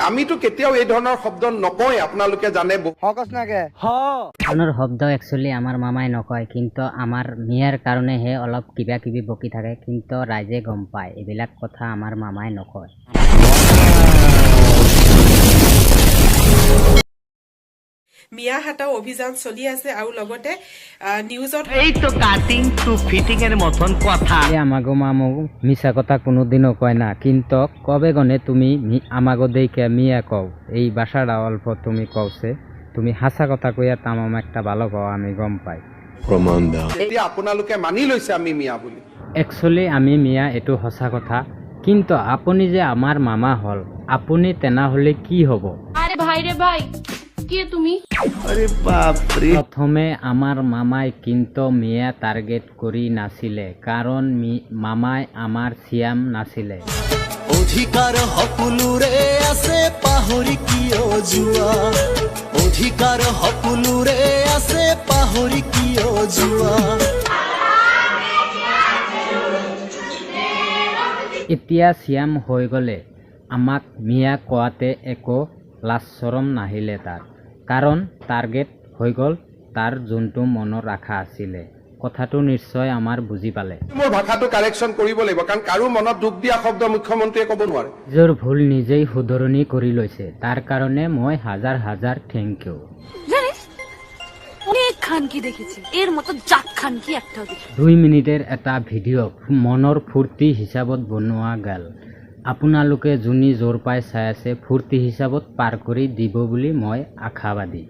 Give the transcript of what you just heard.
আমিতো কেতিয়াও এই ধৰণৰ শব্দ নকয়, আপোনালোকে জানে। ধৰণৰ শব্দ একচুৱেলি আমাৰ মামাই নকয়, কিন্তু আমাৰ মিয়াৰ কাৰণেহে অলপ কিবা কিবি বকি থাকে, কিন্তু ৰাইজে গম পায় এইবিলাক কথা আমাৰ মামাই নকয়। মিয়া হাটাও অভিযান চলি আছে আৰু লগতে নিউজত এইতো কাটিং টু ফিটিং এর মতন কথা। আমাগো মামু মিছা কথা কোনোদিনও কয় না, কিন্তু কবে গনে তুমি আমাগো দেখে মিয়া কও, এই ভাষাটা অল্প তুমি কওছে, তুমি হাসা কথা কইয়া তামাম একটা ভালো কও, আমি গম পাই। এতিয়া আপোনালোকে মানি লৈছে আমি মিয়া বুলি। একচুৱেলি আমি মিয়া, এইটো সঁচা কথা, কিন্তু আপুনি যে আমাৰ মামা হল, আপুনি তেনেহলে কি হব? আরে ভাই রে ভাই, কে তুমি? প্রথমে আমার মামাই কিন্তু মিয়া টার্গেট করি নাছিলে, কারণ মামাই আমার সিয়াম নাছিলে। অধিকাৰ সকলোৰে আছে পাহৰি কিয় যোৱা, অধিকাৰ সকলোৰে আছে পাহৰি কিয় যোৱা। এতিয়া সিয়াম হৈ গ'লে আমাক মিয়া কোৱাতে একো লাজ চৰম নাহিলে তাৰ, কাৰণ টাৰ্গেট হৈ গ'ল তাৰ যোনটো মনত ৰাখা আছিলে। কথাটো নিশ্চয় আমাৰ বুজি পালে। মোৰ ভাষাটো কাৰেকশ্যন কৰিব লাগিব, কাৰণ কাৰো মনত দুখ দিয়া শব্দ মুখ্যমন্ত্ৰীয়ে ক'ব নোৱাৰে। নিজৰ ভুল নিজেই শুধৰণি কৰি লৈছে, তাৰ কাৰণে মই হাজাৰ হাজাৰ থেংক ইউ। জানিস অনেক খানকি দেখেছি, এৰ মতো জাক খানকি একটাও দেখি। 2 মিনিটেৰ এটা ভিডিঅ' মনৰ ফূৰ্তি হিচাপত বনোৱা গেল। আপোনালোকে যোনি জোৰ পাই চাই আছে, ফূৰ্তি হিচাপত পাৰ কৰি দিব বুলি মই আশাবাদী।